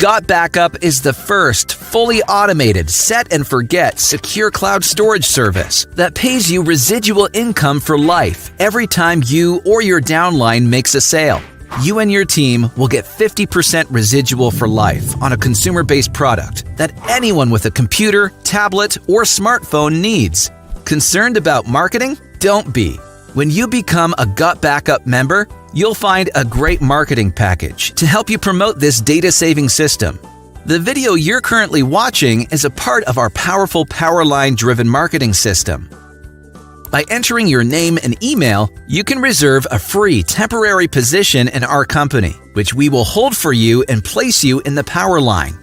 GotBackup is the first fully automated set and forget secure cloud storage service that pays you residual income for life every time you or your downline makes a sale. You and your team will get 50% residual for life on a consumer-based product that anyone with a computer, tablet, or smartphone needs. Concerned about marketing? Don't be. When you become a GotBackup member, you'll find a great marketing package to help you promote this data-saving system. The video you're currently watching is a part of our powerful powerline-driven marketing system. By entering your name and email, you can reserve a free temporary position in our company, which we will hold for you and place you in the powerline.